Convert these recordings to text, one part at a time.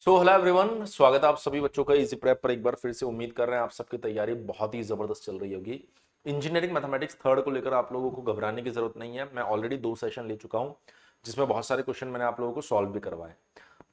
Hello everyone, स्वागत है आप सभी बच्चों का इजी प्रेप पर। एक बार फिर से उम्मीद कर रहे हैं आप सबकी तैयारी बहुत ही जबरदस्त चल रही होगी। इंजीनियरिंग मैथमेटिक्स थर्ड को लेकर आप लोगों को घबराने की जरूरत नहीं है। मैं ऑलरेडी 2 सेशन ले चुका हूं जिसमें बहुत सारे क्वेश्चन मैंने आप लोगों को सॉल्व भी करवाए।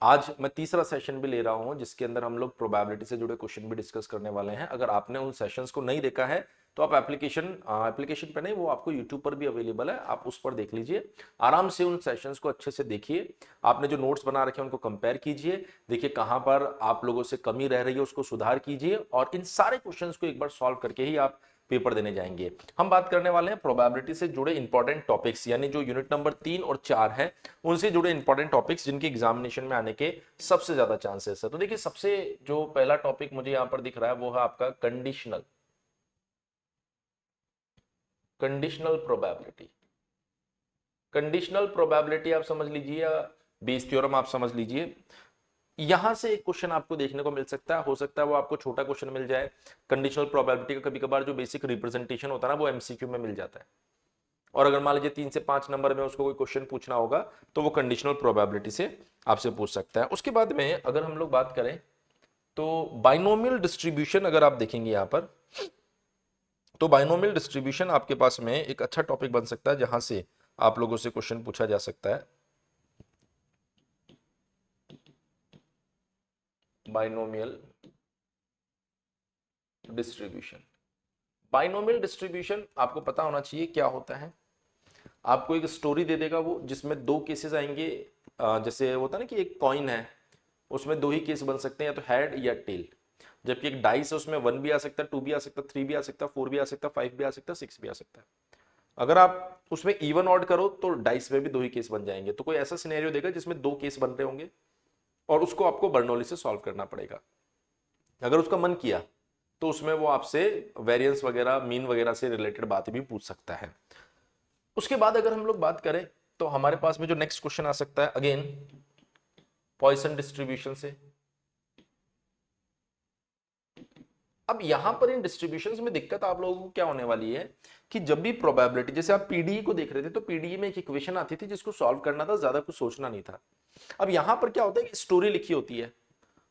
आज मैं तीसरा सेशन भी ले रहा हूं जिसके अंदर हम लोग प्रोबेबिलिटी से जुड़े क्वेश्चन भी डिस्कस करने वाले हैं। अगर आपने उन सेशंस को नहीं देखा है तो आप एप्लीकेशन पे नहीं, वो आपको यूट्यूब पर भी अवेलेबल है, आप उस पर देख लीजिए। आराम से उन सेशंस को अच्छे से देखिए। आपने जो नोट्स बना रखे हैं उनको कंपेयर कीजिए, देखिए कहां पर आप लोगों से कमी रह रही है उसको सुधार कीजिए, और इन सारे क्वेश्चंस को एक बार सॉल्व करके ही आप पेपर देने जाएंगे। हम बात करने वाले हैं प्रोबेबिलिटी से जुड़े इंपॉर्टेंट टॉपिक्स, यानी जो यूनिट नंबर 3 और 4 है उनसे जुड़े इंपॉर्टेंट टॉपिक्स जिनके एग्जामिनेशन में आने के सबसे ज्यादा चांसेस है। तो देखिए, सबसे जो पहला टॉपिक मुझे यहां पर दिख रहा है वो है आपका conditional conditional probability. Conditional probability आप समझ लीजिए या बेस थ्योरम आप समझ लीजिए। यहां से एक क्वेश्चन आपको देखने को मिल सकता है, हो सकता है वो आपको छोटा क्वेश्चन मिल जाए। कंडीशनल प्रोबेबिलिटी का कभी कभार जो बेसिक रिप्रेजेंटेशन होता है ना वो एमसीक्यू में मिल जाता है, और अगर मान लीजिए 3 से 5 नंबर में उसको कोई क्वेश्चन पूछना होगा तो वो कंडीशनल प्रोबेबिलिटी से आपसे पूछ सकता है। उसके बाद में अगर हम लोग बात करें तो बाइनोमियल डिस्ट्रीब्यूशन अगर आप देखेंगे यहां पर, तो बाइनोमियल डिस्ट्रीब्यूशन आपके पास में एक अच्छा टॉपिक बन सकता है जहां से आप लोगों से क्वेश्चन पूछा जा सकता है। बाइनोमियल डिस्ट्रीब्यूशन, बाइनोमियल डिस्ट्रीब्यूशन आपको पता होना चाहिए क्या होता है। आपको एक स्टोरी दे देगा वो जिसमें 2 केसेस आएंगे। जैसे होता है ना कि एक कॉइन है, उसमें 2 ही केस बन सकते हैं, या तो हेड या टेल। जबकि एक डाइस है उसमें 1 भी आ सकता है, 2 भी आ सकता है, 3 भी आ सकता है, 4 भी आ सकता है, 5 भी आ सकता है, 6 भी आ सकता है। अगर आप उसमें इवन ऑड करो तो डाइस में भी 2 ही केस बन जाएंगे। तो कोई ऐसा सिनेरियो देगा जिसमें 2 केस बन रहे होंगे और उसको आपको बर्नौली से सॉल्व करना पड़ेगा। अगर उसका मन किया तो उसमें वो आपसे वेरिएंस वगैरह, मीन वगैरह से रिलेटेड बातें भी पूछ सकता है। उसके बाद अगर हम लोग बात करें तो हमारे पास में जो नेक्स्ट क्वेश्चन आ सकता है अगेन पॉइसन डिस्ट्रीब्यूशन से। अब यहां पर इन डिस्ट्रीब्यूशंस में दिक्कत आप लोगों को क्या होने वाली है कि जब भी प्रोबेबिलिटी, जैसे आप पीडीई को देख रहे थे तो पीडीई में एक इक्वेशन आती थी जिसको सॉल्व करना था, ज्यादा कुछ सोचना नहीं था। अब यहां पर क्या होता है कि स्टोरी लिखी होती है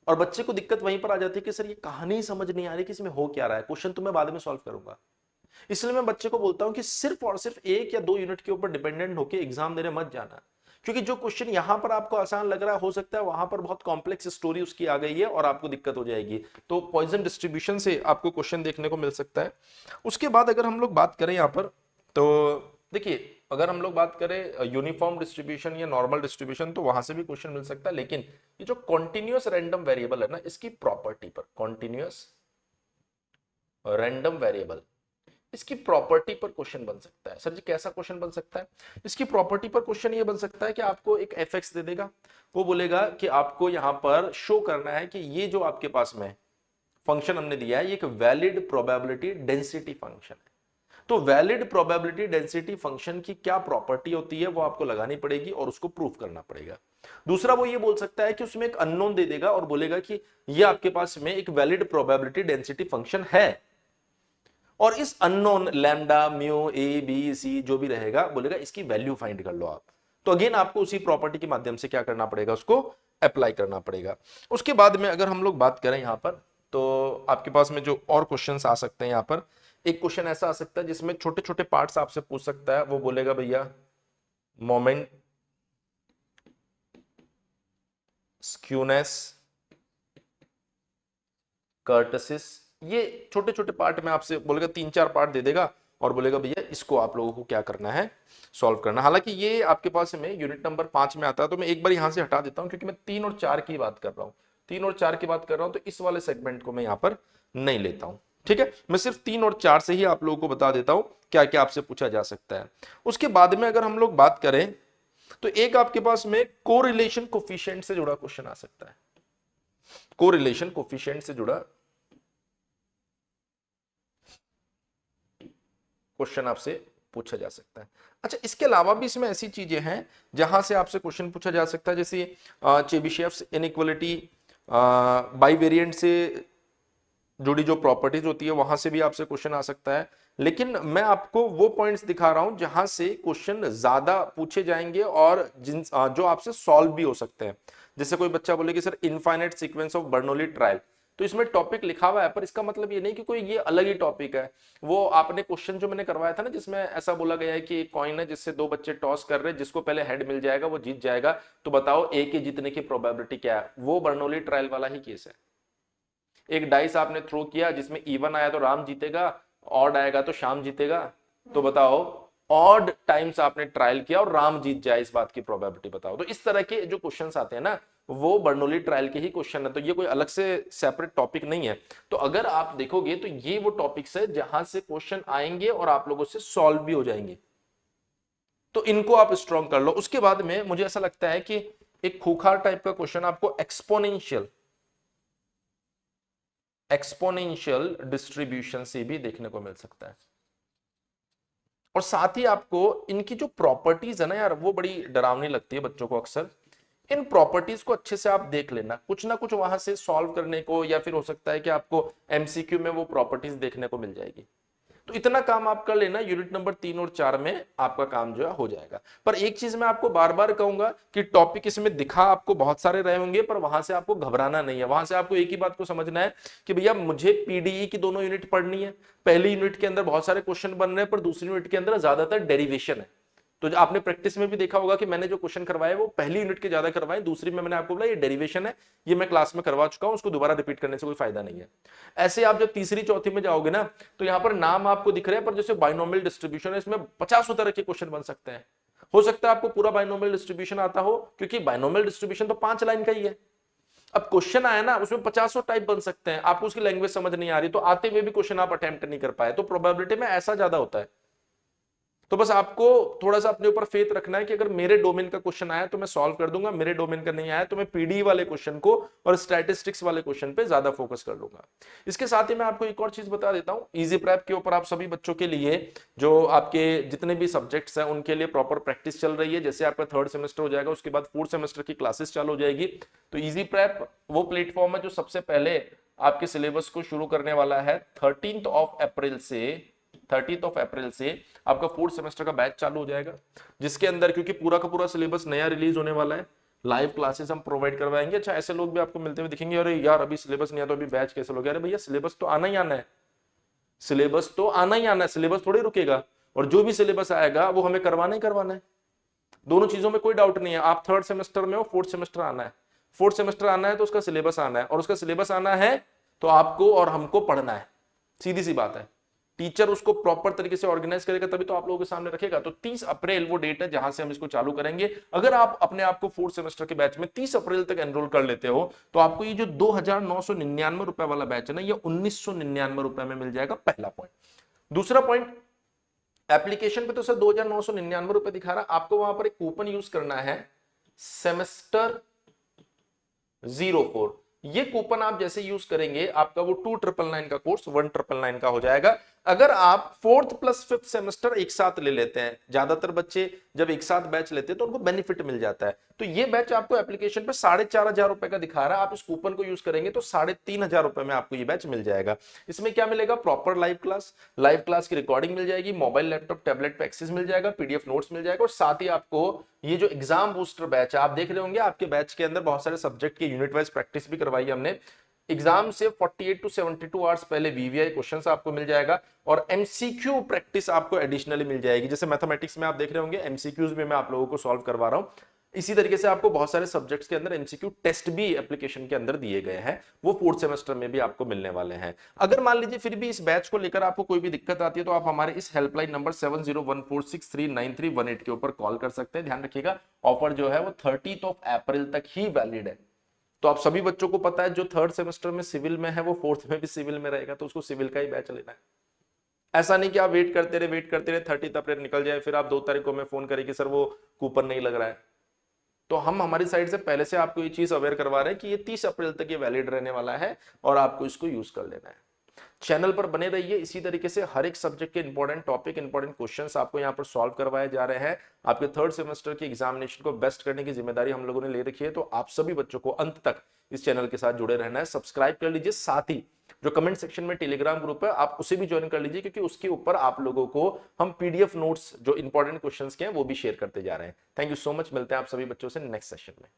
और बच्चे को दिक्कत वहीं पर आ जाती है कि सर ये कहानी समझ नहीं आ रही कि इसमें हो क्या रहा है, क्वेश्चन तो मैं बाद में सॉल्व करूंगा। इसलिए मैं बच्चे को बोलता हूं कि सिर्फ और सिर्फ 1 या 2 यूनिट के ऊपर डिपेंडेंट होकर एग्जाम देने मत जाना, क्योंकि जो क्वेश्चन यहां पर आपको आसान लग रहा है हो सकता है वहां पर बहुत कॉम्प्लेक्स स्टोरी उसकी आ गई है और आपको दिक्कत हो जाएगी। तो पॉइजन डिस्ट्रीब्यूशन से आपको क्वेश्चन देखने को मिल सकता है। उसके बाद अगर हम लोग बात करें यहां पर तो देखिए, अगर हम लोग बात करें यूनिफॉर्म डिस्ट्रीब्यूशन या नॉर्मल डिस्ट्रीब्यूशन तो वहां से भी क्वेश्चन मिल सकता है। लेकिन ये जो कॉन्टिन्यूअस रैंडम वेरिएबल है ना, इसकी प्रॉपर्टी पर, कॉन्टिन्यूअस रैंडम वेरिएबल, इसकी प्रॉपर्टी पर क्वेश्चन बन सकता है। सर जी कैसा क्वेश्चन बन सकता है? इसकी प्रॉपर्टी पर क्वेश्चन ये बन सकता है कि आपको एक एफ एक्स दे देगा, वो बोलेगा कि आपको यहां पर शो करना है कि ये जो आपके पास में फंक्शन हमने दिया है ये एक वैलिड प्रोबेबिलिटी डेंसिटी फंक्शन है। तो वैलिड प्रोबेबिलिटी डेंसिटी फंक्शन की क्या प्रॉपर्टी होती है वो आपको लगानी पड़ेगी और उसको प्रूफ करना पड़ेगा। दूसरा वो ये बोल सकता है कि उसमें एक अननोन दे देगा और बोलेगा कि ये आपके पास में एक वैलिड प्रोबेबिलिटी डेंसिटी फंक्शन है, और इस unknown lambda mu A B C जो भी रहेगा बोलेगा इसकी वैल्यू फाइंड कर लो आप। तो अगेन आपको उसी प्रॉपर्टी के माध्यम से क्या करना पड़ेगा, उसको अप्लाई करना पड़ेगा। उसके बाद में अगर हम लोग बात करें यहां पर तो आपके पास में जो और क्वेश्चंस आ सकते हैं, यहां पर एक क्वेश्चन ऐसा आ सकता है जिसमें छोटे छोटे पार्ट्स आपसे पूछ सकता है। वो बोलेगा भैया मोमेंट स्क्यूनेस कर्टसिस, ये छोटे छोटे पार्ट में आपसे बोलेगा, 3-4 पार्ट दे देगा और बोलेगा भैया इसको आप लोगों को क्या करना है, सॉल्व करना। हालांकि ये आपके पास में यूनिट नंबर 5 में आता है, तो मैं एक बार यहां से हटा देता हूं क्योंकि मैं 3 और 4 की बात कर रहा हूं। 3 और 4 की बात कर रहा हूं तो इस वाले सेगमेंट को मैं यहां पर नहीं लेता हूं। ठीक है, मैं सिर्फ 3 और 4 से ही आप लोगों को बता देता हूं क्या क्या आपसे पूछा जा सकता है। उसके बाद में अगर हम लोग बात करें तो एक आपके पास में कोरिलेशन कोफिशिएंट से जुड़ा क्वेश्चन आ सकता है। कोरिलेशन कोफिशिएंट से जुड़ा क्वेश्चन आपसे पूछा जा सकता है। अच्छा, इसके अलावा भी इसमें ऐसी चीजें हैं जहां से आपसे क्वेश्चन पूछा जा सकता है, जैसे चेबिशेव्स इनइक्वालिटी, बाइवेरिएंट से जुड़ी जो प्रॉपर्टीज होती है वहां से भी आपसे क्वेश्चन आ सकता है। लेकिन मैं आपको वो पॉइंट्स दिखा रहा हूं जहां से क्वेश्चन ज्यादा पूछे जाएंगे और जो आपसे सॉल्व भी हो सकते हैं। जैसे कोई बच्चा बोले कि sir infinite sequence of Bernoulli trial, तो इसमें टॉपिक लिखा हुआ है पर इसका मतलब ये नहीं कि कोई ये अलग ही टॉपिक है। वो आपने क्वेश्चन जो मैंने करवाया था ना, जिसमें ऐसा बोला गया है कि एक कॉइन है जिससे दो बच्चे टॉस कर रहे हैं, जिसको पहले हेड मिल जाएगा वो जीत जाएगा, तो बताओ ए के जीतने की प्रोबेबिलिटी क्या है। वो बर्नौली ट्रायल वाला ही केस है। एक डाइस आपने थ्रो किया जिसमें इवन आया तो राम जीतेगा, ऑड आएगा तो श्याम जीतेगा, तो बताओ ऑड टाइम्स आपने ट्रायल किया और राम जीत जाए, इस बात की प्रोबेबिलिटी बताओ। तो इस तरह के जो क्वेश्चंस आते हैं ना, वो बर्नौली ट्रायल के ही क्वेश्चन है, तो ये कोई अलग से सेपरेट टॉपिक नहीं है। तो अगर आप देखोगे तो ये वो टॉपिक्स है जहां से क्वेश्चन आएंगे और आप लोगों से सॉल्व भी हो जाएंगे, तो इनको आप स्ट्रॉन्ग कर लो। उसके बाद में मुझे ऐसा लगता है कि एक खूंखार टाइप का क्वेश्चन आपको एक्सपोनेंशियल डिस्ट्रीब्यूशन से भी देखने को मिल सकता है। और साथ ही आपको इनकी जो प्रॉपर्टीज है ना यार, वो बड़ी डरावनी लगती है बच्चों को अक्सर। इन प्रॉपर्टीज को अच्छे से आप देख लेना, कुछ ना कुछ वहां से सॉल्व करने को, या फिर हो सकता है कि आपको एमसीक्यू में वो प्रॉपर्टीज देखने को मिल जाएगी। तो इतना काम आप कर लेना, यूनिट नंबर 3 और 4 में आपका काम जो है हो जाएगा। पर एक चीज मैं आपको बार बार कहूंगा कि टॉपिक इसमें दिखा आपको बहुत सारे रहे होंगे, पर वहां से आपको घबराना नहीं है। वहां से आपको एक ही बात को समझना है कि भैया मुझे पीडीई की दोनों यूनिट पढ़नी है। पहली यूनिट के अंदर बहुत सारे क्वेश्चन बन रहे हैं, पर दूसरी यूनिट के अंदर ज्यादातर डेरिवेशन है। तो आपने प्रैक्टिस में भी देखा होगा कि मैंने जो क्वेश्चन करवाए वो पहली यूनिट के ज्यादा करवाए, दूसरी में मैंने आपको बोला ये डेरिवेशन है, ये मैं क्लास में करवा चुका हूं, उसको दोबारा रिपीट करने से कोई फायदा नहीं है। ऐसे आप जब तीसरी चौथी में जाओगे ना, तो यहां पर नाम आपको दिख रहे हैं, पर जैसे बाइनोमियल डिस्ट्रीब्यूशन है, इसमें 50 तरह के क्वेश्चन बन सकते हैं। हो सकता है आपको पूरा बाइनोमियल डिस्ट्रीब्यूशन आता हो, क्योंकि बाइनोमियल डिस्ट्रीब्यूशन तो 5 लाइन का ही है। अब क्वेश्चन आया ना, उसमें 50 टाइप बन सकते हैं, आपको उसकी लैंग्वेज समझ नहीं आ रही, तो आते हुए भी क्वेश्चन आप अटेम्प्ट नहीं कर पाए, तो प्रोबेबिलिटी में ऐसा ज्यादा होता है। तो बस आपको थोड़ा सा अपने ऊपर फेथ रखना है कि अगर मेरे डोमेन का क्वेश्चन आया तो मैं सॉल्व कर दूंगा, मेरे डोमेन का नहीं आया तो मैं पीडी वाले क्वेश्चन को और स्टैटिस्टिक्स वाले क्वेश्चन पे ज्यादा फोकस कर लूंगा। इसके साथ ही मैं आपको एक और चीज बता देता हूं, इजी प्रेप के ऊपर आप सभी बच्चों के लिए, जो आपके जितने भी सब्जेक्ट्स हैं उनके लिए प्रॉपर प्रैक्टिस चल रही है। जैसे आपका 3rd सेमेस्टर हो जाएगा, उसके बाद 4th सेमेस्टर की क्लासेस चालू हो जाएगी। तो इजी प्रेप वो प्लेटफॉर्म है जो सबसे पहले आपके सिलेबस को शुरू करने वाला है। 30 अप्रैल से आपका 4th सेमेस्टर का बैच चालू हो जाएगा, जिसके अंदर क्योंकि पूरा का पूरा सिलेबस नया रिलीज होने वाला है, लाइव क्लासेस हम प्रोवाइड करवाएंगे। अच्छा, ऐसे लोग भी आपको मिलते हुए दिखेंगे, अरे यार अभी सिलेबस नहीं आया तो अभी बैच कैसे लोगे? अरे भैया सिलेबस तो आना ही आना है, सिलेबस तो आना ही आना है, सिलेबस थोड़ी रुकेगा। और जो भी सिलेबस आएगा वो हमें करवाना ही करवाना है, दोनों चीजों में कोई डाउट नहीं है। आप 3rd सेमेस्टर में हो, 4th सेमेस्टर आना है, 4th सेमेस्टर आना है तो उसका सिलेबस आना है, और उसका सिलेबस आना है तो आपको और हमको पढ़ना है, सीधी सी बात है। टीचर उसको प्रॉपर तरीके से ऑर्गेनाइज करेगा तभी तो आप लोगों के सामने रखेगा। तो 30 अप्रैल वो डेट है जहां से हम इसको चालू करेंगे। अगर आप अपने आप को 4th सेमेस्टर के बैच में 30 अप्रैल तक एनरोल कर लेते हो, तो आपको ये जो 2,999 रुपए वाला बैच है ना, ये 1,999 रुपए में मिल जाएगा, पहला पॉइंट। दूसरा पॉइंट, एप्लीकेशन पे तो सर 2,999 रुपए दिखा रहा, आपको वहां पर एक कूपन यूज करना है, सेमेस्टर 04। ये कूपन आप जैसे यूज करेंगे, आपका वो 2,999 का कोर्स 1,999 का हो जाएगा। अगर आप 4th प्लस 5th सेमेस्टर एक साथ ले लेते हैं, ज्यादातर बच्चे जब एक साथ बैच लेते हैं तो उनको बेनिफिट मिल जाता है। तो ये बैच आपको एप्लीकेशन पे 4,500 रुपए का दिखा रहा है, आप इस कूपन को यूज करेंगे तो 3,500 रुपए में आपको ये बैच मिल जाएगा। इसमें क्या मिलेगा? प्रॉपर लाइव क्लास की रिकॉर्डिंग मिल जाएगी, मोबाइल लैपटॉप टैबलेट पे एक्सेस मिल जाएगा, पीडीएफ नोट्स मिल जाएगा, और साथ ही आपको ये जो एग्जाम बूस्टर बैच है, आप देख रहे होंगे आपके बैच के अंदर बहुत सारे सब्जेक्ट की यूनिट वाइज प्रैक्टिस भी करवाई हमने। एग्जाम से 48 to 72 आवर्स पहले वीवीआई क्वेश्चंस आपको मिल जाएगा, और एमसीक्यू प्रैक्टिस आपको एडिशनली मिल जाएगी। जैसे मैथमेटिक्स में आप देख रहे होंगे एमसीक्यूज भी मैं आप लोगों को सॉल्व करवा रहा हूं, इसी तरीके से आपको बहुत सारे सब्जेक्ट्स के अंदर एमसीक्यू टेस्ट भी एप्लीकेशन के अंदर दिए गए हैं, वो 4th सेमेस्टर में भी आपको मिलने वाले हैं। अगर मान लीजिए फिर भी इस बैच को लेकर आपको कोई भी दिक्कत आती है, तो आप हमारे इस हेल्पलाइन नंबर 7014639318 के ऊपर कॉल कर सकते हैं। ध्यान रखिएगा, ऑफर जो है वो 30 अप्रैल तक ही वैलिड है। तो आप सभी बच्चों को पता है जो 3rd सेमेस्टर में सिविल में है वो 4th में भी सिविल में रहेगा, तो उसको सिविल का ही बैच लेना है। ऐसा नहीं कि आप वेट करते रहे 30 अप्रैल निकल जाए, फिर आप 2 तारीख को मैं फोन करें कि सर वो कूपन नहीं लग रहा है। तो हम हमारी साइड से पहले से आपको ये चीज अवेयर करवा रहे हैं कि ये 30 अप्रैल तक ये वैलिड रहने वाला है, और आपको इसको यूज कर लेना है। चैनल पर बने रहिए, इसी तरीके से हर एक सब्जेक्ट के इंपॉर्टेंट टॉपिक, इंपॉर्टेंट क्वेश्चंस आपको यहाँ पर सॉल्व करवाए जा रहे हैं। आपके 3rd सेमेस्टर की एग्जामिनेशन को बेस्ट करने की जिम्मेदारी हम लोगों ने ले रखी है, तो आप सभी बच्चों को अंत तक इस चैनल के साथ जुड़े रहना है। सब्सक्राइब कर लीजिए, साथ ही जो कमेंट सेक्शन में टेलीग्राम ग्रुप है आप उसे भी ज्वाइन कर लीजिए, क्योंकि उसके ऊपर आप लोगों को हम पीडीएफ नोट्स जो इंपॉर्टेंट क्वेश्चंस के हैं वो भी शेयर करते जा रहे हैं। थैंक यू सो मच, मिलते हैं आप सभी बच्चों से नेक्स्ट सेशन में।